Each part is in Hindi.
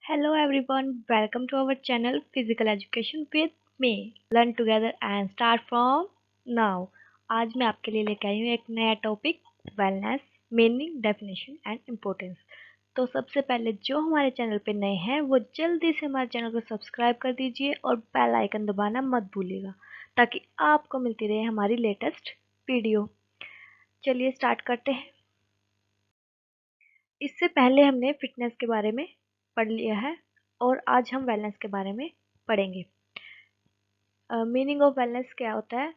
Hello everyone, welcome to our channel Physical Education with me. Learn together and start from now. आज मैं आपके लिए लेकर आई हूँ एक नया topic wellness, meaning, definition and importance. तो सबसे पहले जो हमारे चैनल पे नए हैं वो जल्दी से हमारे चैनल को सब्सक्राइब कर दीजिए और बेल आइकन दबाना मत भूलिएगा ताकि आपको मिलती रहे हमारी लेटेस्ट वीडियो। चलिए स्टार्ट करते हैं। इससे पहले हमने फिटनेस के बारे में पढ़ लिया है और आज हम वेलनेस के बारे में पढ़ेंगे। मीनिंग ऑफ वेलनेस क्या होता है?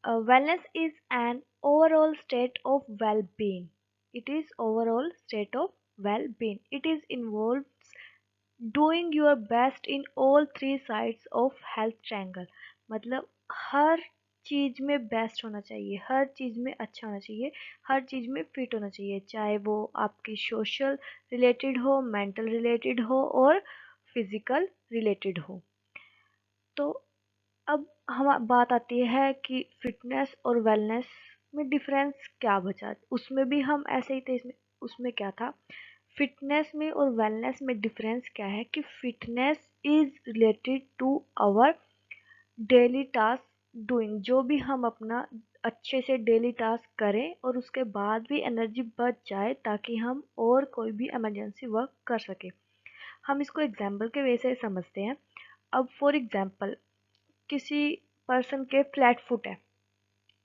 Wellness is an overall state of well being. It is overall state of well being. It is involves doing your best in all three sides of health triangle. मतलब हर चीज में बेस्ट होना चाहिए, हर चीज में अच्छा होना चाहिए, हर चीज में फिट होना चाहिए, चाहे वो आपकी सोशल रिलेटेड हो, मेंटल रिलेटेड हो और फिजिकल रिलेटेड हो। तो अब हम बात आती है कि फिटनेस और वेलनेस में डिफरेंस क्या बचा। उसमें भी हम ऐसे ही थे, इसमें उसमें क्या था? फिटनेस में और वेलनेस में डिफरेंस क्या है कि fitness is related to our daily task doing. जो भी हम अपना अच्छे से डेली टास्क करें और उसके बाद भी एनर्जी बच जाए ताकि हम और कोई भी इमरजेंसी वर्क कर सके। हम इसको एग्जाम्पल के वे से समझते हैं। अब फॉर एग्जाम्पल किसी पर्सन के फ्लैट फुट है,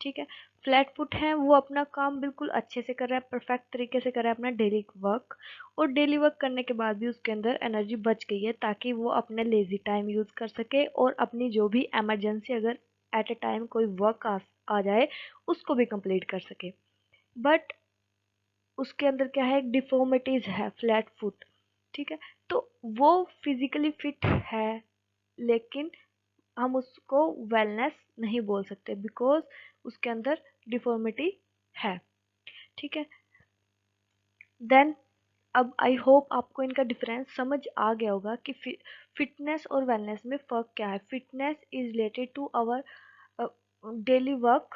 ठीक है, फ्लैट फुट है, वो अपना काम बिल्कुल अच्छे से कर रहा है, परफेक्ट तरीके से कर रहा है अपना डेली वर्क, और डेली वर्क करने के बाद भी उसके अंदर एनर्जी बच गई है ताकि वो अपने लेजी टाइम यूज़ कर सके और अपनी जो भी इमरजेंसी अगर एट ए टाइम कोई वर्क आ जाए उसको भी कंप्लीट कर सके। बट उसके अंदर क्या है, एक डिफॉर्मिटीज है, फ्लैट फुट, ठीक है। तो वो फिजिकली फिट है लेकिन हम उसको वेलनेस नहीं बोल सकते बिकॉज उसके अंदर डिफॉर्मिटी है, ठीक है। देन अब आई होप आपको इनका डिफरेंस समझ आ गया होगा कि फिटनेस और वेलनेस में फ़र्क क्या है। Fitness is related to our daily work,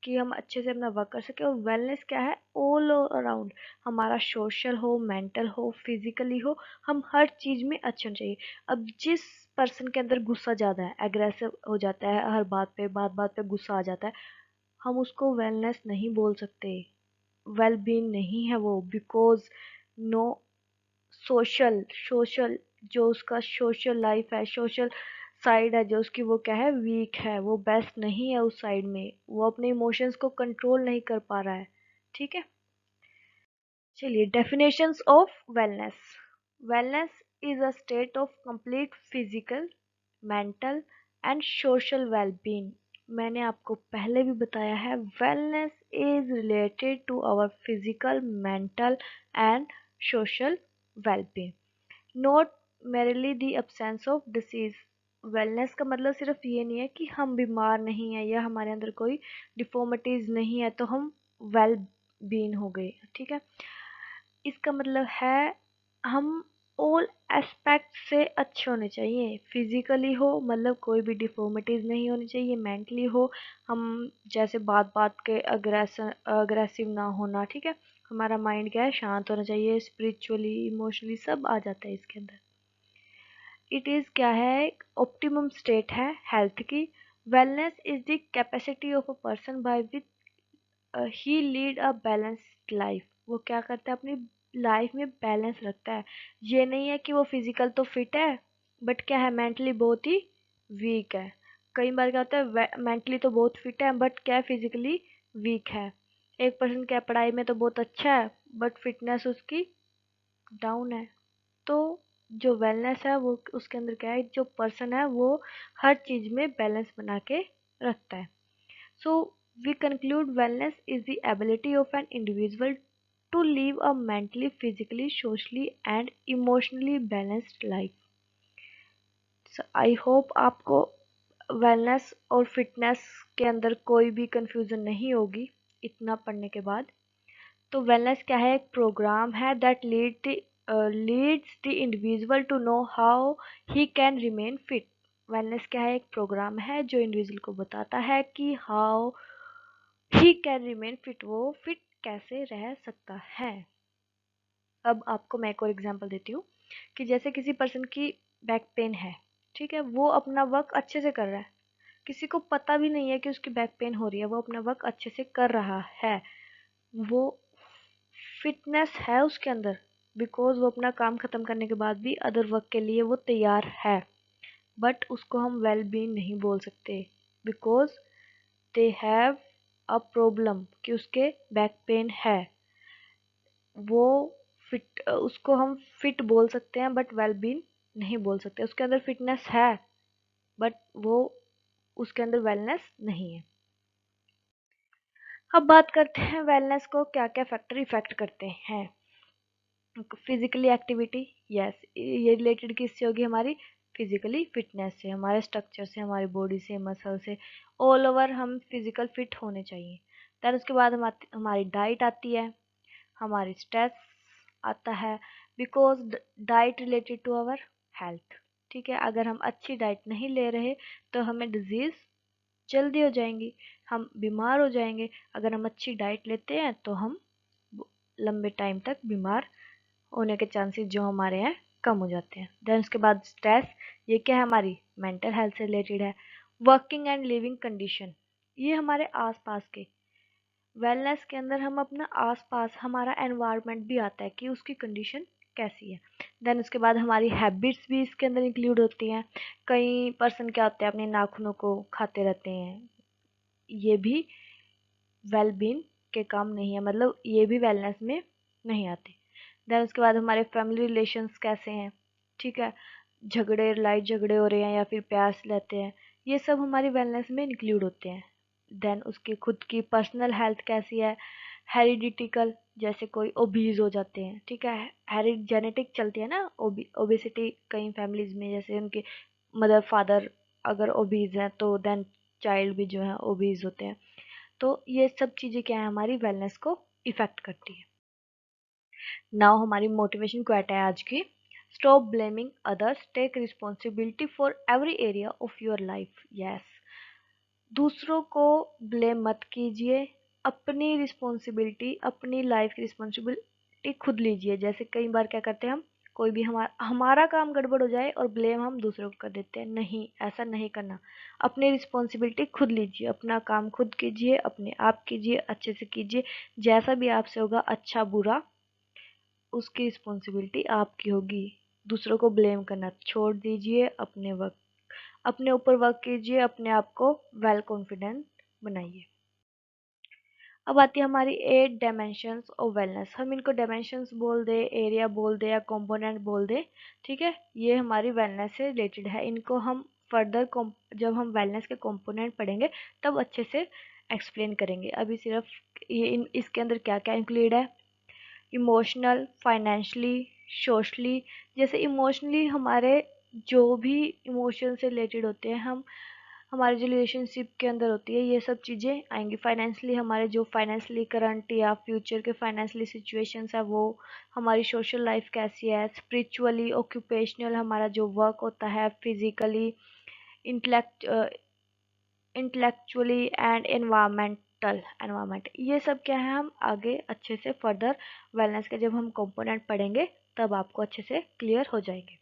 कि हम अच्छे से अपना वर्क कर सके, और वेलनेस क्या है, ऑल अराउंड, हमारा सोशल हो, मेंटल हो, फिजिकली हो, हम हर चीज़ में अच्छे होने चाहिए। अब जिस पर्सन के अंदर गुस्सा ज़्यादा है, एग्रेसिव हो जाता है, हर बात पे बात बात पे गुस्सा आ जाता है, हम उसको वेलनेस नहीं बोल सकते, वेल बीइंग नहीं है वो, बिकॉज नो सोशल सोशल जो उसका सोशल लाइफ है, सोशल साइड है जो उसकी, वो क्या है, वीक है, वो बेस्ट नहीं है उस साइड में, वो अपने इमोशंस को कंट्रोल नहीं कर पा रहा है, ठीक है। चलिए, definitions of wellness. Wellness is a state of complete physical, mental and social wellbeing. मैंने आपको पहले भी बताया है, wellness is related to our physical, mental and social wellbeing, not merely the absence of disease. Wellness का मतलब सिर्फ ये नहीं है कि हम बीमार नहीं है या हमारे अंदर कोई डिफॉर्मिटीज नहीं है तो हम वेल बीन हो गए, ठीक है। इसका मतलब है हम ऑल एस्पेक्ट से अच्छे होने चाहिए। फिजिकली हो मतलब कोई भी डिफॉर्मिटीज नहीं होनी चाहिए, मेंटली हो, हम जैसे बात बात के अग्रेसिव ना होना, ठीक है। हमारा माइंड क्या है, शांत होना चाहिए, स्पिरिचुअली, इमोशनली सब आ जाता है इसके अंदर। इट इज़ क्या है, ऑप्टिमम स्टेट है हेल्थ की। Wellness is the capacity of a person by which he lead a balanced life. वो क्या करता है, अपनी लाइफ में बैलेंस रखता है। ये नहीं है कि वो फिजिकल तो फिट है बट क्या है, मेंटली बहुत ही वीक है। कई बार क्या होता है, मेंटली तो बहुत फिट है बट क्या है, फिजिकली वीक है। एक पर्सन क्या है, पढ़ाई में तो बहुत अच्छा है बट फिटनेस उसकी डाउन है। तो जो वेलनेस है वो उसके अंदर क्या है, जो पर्सन है वो हर चीज में बैलेंस बना के रखता है। So we conclude wellness is the ability of an individual to live a mentally, physically, socially and emotionally balanced life. So I hope आपको वेलनेस और फिटनेस के अंदर कोई भी कंफ्यूजन नहीं होगी इतना पढ़ने के बाद। तो वेलनेस क्या है, एक प्रोग्राम है that leads the individual to know how he can remain fit. Wellness क्या है, एक प्रोग्राम है जो इंडिविजुअल को बताता है कि how he can remain fit, वो फिट कैसे रह सकता है। अब आपको मैं एक और एग्जांपल देती हूँ कि जैसे किसी पर्सन की बैक पेन है, ठीक है, वो अपना वर्क अच्छे से कर रहा है, किसी को पता भी नहीं है कि उसकी बैक पेन हो रही है, वो अपना वर्क अच्छे से कर रहा है, वो फिटनेस है उसके अंदर, बिकॉज वो अपना काम खत्म करने के बाद भी अदर वर्क के लिए वो तैयार है, बट उसको हम वेल बीइंग नहीं बोल सकते, because they have a problem कि उसके बैक पेन है। वो फिट, उसको हम फिट बोल सकते हैं बट वेल बीइंग नहीं बोल सकते। उसके अंदर फिटनेस है बट वो उसके अंदर वेलनेस नहीं है। अब बात करते हैं वेलनेस को क्या क्या फैक्टर इफेक्ट करते हैं। फिजिकली एक्टिविटी, यस, ये रिलेटेड किससे होगी, हमारी फिजिकली फिटनेस से, हमारे स्ट्रक्चर से, हमारी बॉडी से, मसल से, ऑल ओवर हम फिजिकल फिट होने चाहिए। देन उसके बाद हमारी डाइट आती है, हमारी स्ट्रेस आता है, because diet related to our health, ठीक है। अगर हम अच्छी डाइट नहीं ले रहे तो हमें डिजीज जल्दी हो जाएंगी, हम बीमार हो जाएंगे। अगर हम अच्छी डाइट लेते हैं तो हम लंबे टाइम तक बीमार होने के चांसेस जो हमारे हैं कम हो जाते हैं। देन उसके बाद स्ट्रेस, ये क्या है, हमारी मेंटल हेल्थ से रिलेटेड है। वर्किंग एंड लिविंग कंडीशन, ये हमारे आसपास के, वेलनेस के अंदर हम अपना आसपास हमारा एनवायरनमेंट भी आता है कि उसकी कंडीशन कैसी है। देन उसके बाद हमारी हैबिट्स भी इसके अंदर इंक्लूड होती हैं। कई पर्सन क्या होते हैं अपने नाखूनों को खाते रहते हैं, ये भी वेल बीइंग के काम नहीं है, मतलब ये भी वेलनेस में नहीं आते। देन उसके बाद हमारे फैमिली रिलेशंस कैसे हैं, ठीक है, झगड़े, लड़ाई झगड़े हो रहे हैं या फिर प्यार से रहते हैं, ये सब हमारी वेलनेस में इंक्लूड होते हैं। देन उसकी खुद की पर्सनल हेल्थ कैसी है, हेरिडिटिकल, जैसे कोई ओबीज हो जाते हैं, ठीक है, हेरिड जेनेटिक चलती है ना, ओबेसिटी कई फैमिलीज में, जैसे उनके मदर फादर अगर ओबीज हैं तो देन चाइल्ड भी जो है ओबीज होते हैं। तो ये सब चीज़ें क्या है, हमारी वेलनेस को इफेक्ट करती है। नाउ हमारी मोटिवेशन क्वेट है आज की, stop blaming others, take responsibility for every area of your life. Yes, दूसरों को ब्लेम मत कीजिए, अपनी रिस्पॉन्सिबिलिटी, अपनी लाइफ की रिस्पॉन्सिबिलिटी खुद लीजिए। जैसे कई बार क्या करते हैं हम, कोई भी हमारा काम गड़बड़ हो जाए और ब्लेम हम दूसरों को कर देते हैं, नहीं, ऐसा नहीं करना। अपनी रिस्पॉन्सिबिलिटी खुद लीजिए, अपना काम खुद कीजिए, अपने आप कीजिए, अच्छे से कीजिए, जैसा भी आपसे होगा, अच्छा बुरा, उसकी रिस्पॉन्सिबिलिटी आपकी होगी। दूसरों को ब्लेम करना छोड़ दीजिए, अपने ऊपर वर्क कीजिए, अपने आप को वेल कॉन्फिडेंट बनाइए। अब आती है हमारी 8 डायमेंशंस ऑफ वेलनेस। हम इनको डायमेंशंस बोल दे, एरिया बोल दे या कंपोनेंट बोल दे, ठीक है, ये हमारी वेलनेस से रिलेटेड है। इनको हम फर्दर जब हम वेलनेस के कंपोनेंट पढ़ेंगे तब अच्छे से एक्सप्लेन करेंगे। अभी सिर्फ ये इसके अंदर क्या क्या इंक्लूड है, इमोशनल, फाइनेंशियली, सोशली। जैसे इमोशनली हमारे जो भी इमोशन से रिलेटेड होते हैं, हम हमारे जो रिलेशनशिप के अंदर होती है, ये सब चीज़ें आएंगी। फाइनेंशियली हमारे जो फाइनेंशियली करंट या फ्यूचर के फाइनेंशियली सिचुएशंस है वो, हमारी सोशल लाइफ कैसी है, स्पिरिचुअली, ऑक्यूपेशनल हमारा जो वर्क होता है, physically, intellect intellectually and environment, ये सब क्या है, हम आगे अच्छे से फर्दर वेलनेस के जब हम कंपोनेंट पढ़ेंगे तब आपको अच्छे से क्लियर हो जाएंगे।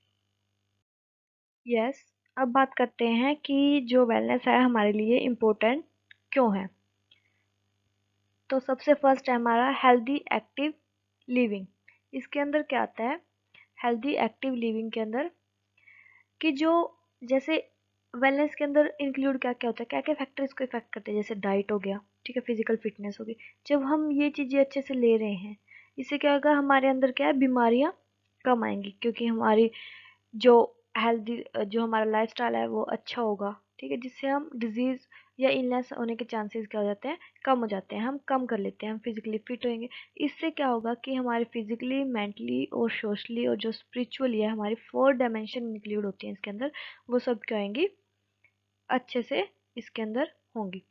यस, अब बात करते हैं कि जो वेलनेस है हमारे लिए इम्पोर्टेंट क्यों है। तो सबसे फर्स्ट है हमारा हेल्दी एक्टिव लिविंग। इसके अंदर क्या आता है, हेल्दी एक्टिव लिविंग के अंदर कि जो, जैसे वेलनेस के अंदर इंक्लूड क्या क्या होता है, क्या क्या फैक्टर इसको इफेक्ट करते हैं, जैसे डाइट हो गया, ठीक है, फिजिकल फिटनेस होगी। जब हम ये चीज़ें अच्छे से ले रहे हैं, इससे क्या होगा, हमारे अंदर क्या है, बीमारियां कम आएंगी, क्योंकि हमारी जो हेल्दी, जो हमारा लाइफस्टाइल है वो अच्छा होगा, ठीक है, जिससे हम डिजीज या इलनेस होने के चांसेस क्या हो जाते हैं, कम हो जाते हैं, हम कम कर लेते हैं, हम फिजिकली फिट होंगे। इससे क्या होगा कि हमारे फिजिकली, मेंटली और सोशली और जो स्पिरिचुअली है, हमारी 4 डायमेंशन इंक्लूड होती हैं इसके अंदर, वो सब क्या होंगी, अच्छे से इसके अंदर होंगी।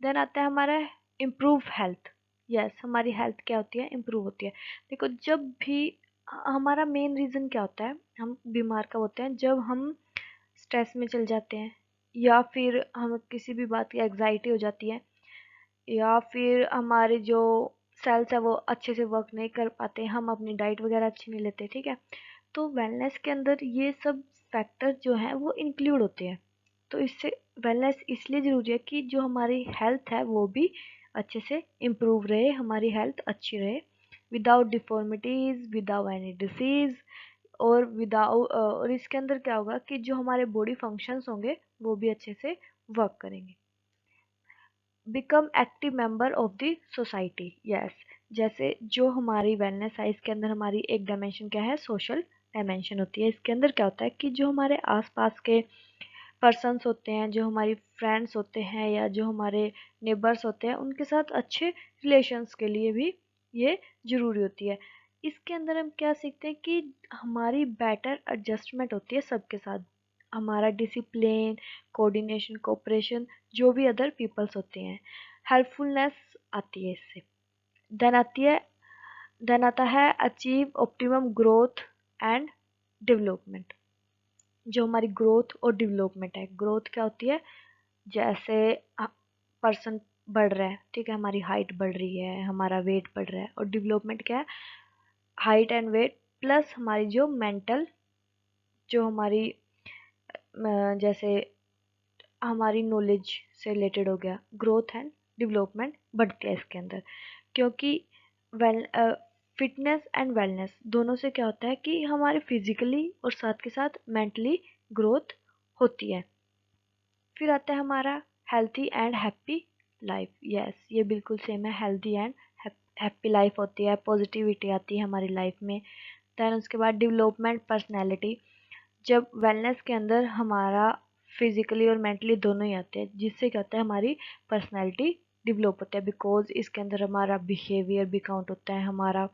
देन आता है हमारा इम्प्रूव हेल्थ। यस, हमारी हेल्थ क्या होती है, इम्प्रूव होती है। देखो, जब भी हमारा मेन रीज़न क्या होता है, हम बीमार कब होते हैं, जब हम स्ट्रेस में चल जाते हैं, या फिर हम किसी भी बात की एग्जाइटी हो जाती है, या फिर हमारे जो सेल्स है वो अच्छे से वर्क नहीं कर पाते, हम अपनी डाइट वगैरह अच्छी नहीं लेते, ठीक है। तो वेलनेस के अंदर ये सब फैक्टर जो हैं वो इंक्लूड होते हैं। तो इससे वेलनेस इसलिए ज़रूरी है कि जो हमारी हेल्थ है वो भी अच्छे से इम्प्रूव रहे, हमारी हेल्थ अच्छी रहे, without deformities, without any disease, और विदाउट, और इसके अंदर क्या होगा कि जो हमारे बॉडी फंक्शंस होंगे वो भी अच्छे से वर्क करेंगे। Become active member of the society, yes. जैसे जो हमारी वेलनेस है इसके अंदर हमारी एक डायमेंशन क्या है, सोशल डायमेंशन होती है। इसके अंदर क्या होता है कि जो हमारे आसपास के पर्सन्स होते हैं, जो हमारी फ्रेंड्स होते हैं या जो हमारे नेबर्स होते हैं, उनके साथ अच्छे रिलेशंस के लिए भी ये ज़रूरी होती है। इसके अंदर हम क्या सीखते हैं कि हमारी बेटर एडजस्टमेंट होती है सबके साथ, हमारा डिसिप्लिन, कोऑर्डिनेशन, कोऑपरेशन, जो भी अदर पीपल्स होते हैं, हेल्पफुलनेस आती है इससे। देन आती है देन आता है achieve optimum growth and development. जो हमारी ग्रोथ और डेवलपमेंट है, ग्रोथ क्या होती है, जैसे पर्सन बढ़ रहा है, ठीक है, हमारी हाइट बढ़ रही है, हमारा वेट बढ़ रहा है, और डेवलपमेंट क्या है, हाइट एंड वेट प्लस हमारी जो मेंटल, जो हमारी जैसे हमारी नॉलेज से रिलेटेड हो गया, ग्रोथ एंड डेवलपमेंट बढ़ती है इसके अंदर। क्योंकि वेल फिटनेस एंड वेलनेस दोनों से क्या होता है कि हमारे फिजिकली और साथ के साथ मेंटली ग्रोथ होती है। फिर आता है हमारा healthy and happy life, yes, ये बिल्कुल सेम है, हेल्थी एंड हैप्पी लाइफ होती है, पॉजिटिविटी आती है हमारी लाइफ में। दैन उसके बाद डेवलपमेंट पर्सनैलिटी, जब वेलनेस के अंदर हमारा फिजिकली और मेंटली दोनों ही आते हैं, जिससे क्या होता है हमारी पर्सनैलिटी डेवलप होता है, बिकॉज इसके अंदर हमारा बिहेवियर भी काउंट होता है, हमारा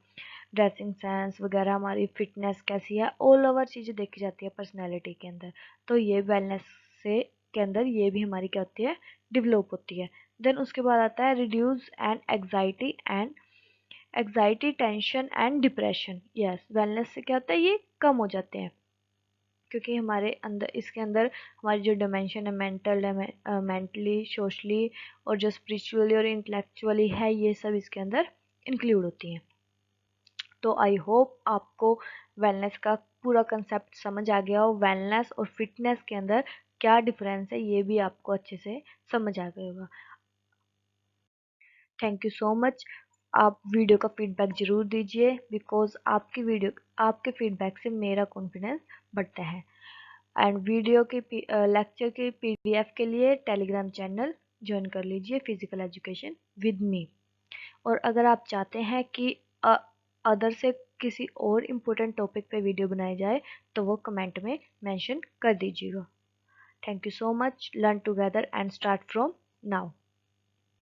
ड्रेसिंग सेंस वगैरह, हमारी फिटनेस कैसी है, ऑल ओवर चीज़ें देखी जाती है पर्सनैलिटी के अंदर। तो ये वेलनेस से के अंदर ये भी हमारी क्या होती है, डेवलप होती है। देन उसके बाद आता है reduce and anxiety tension and depression, yes, wellness से क्या होता है ये कम हो जाते हैं, क्योंकि हमारे अंदर इसके अंदर हमारी जो डिमेंशन है, मेंटली, सोशली और जो स्पिरिचुअली और इंटेलेक्चुअली है, ये सब इसके अंदर इंक्लूड होती हैं। तो आई होप आपको वेलनेस का पूरा कंसेप्ट समझ आ गया हो, वेलनेस और फिटनेस के अंदर क्या डिफरेंस है ये भी आपको अच्छे से समझ आ गया होगा। Thank you so much. आप वीडियो का फीडबैक ज़रूर दीजिए, बिकॉज आपके फीडबैक से मेरा कॉन्फिडेंस बढ़ता है। एंड वीडियो की लेक्चर की पीडीएफ के लिए टेलीग्राम चैनल ज्वाइन कर लीजिए, फिजिकल एजुकेशन विद मी। और अगर आप चाहते हैं कि अदर से किसी और इम्पोर्टेंट टॉपिक पे वीडियो बनाई जाए तो वो कमेंट में मेंशन कर दीजिएगा। Thank you so much. Learn together and start from now.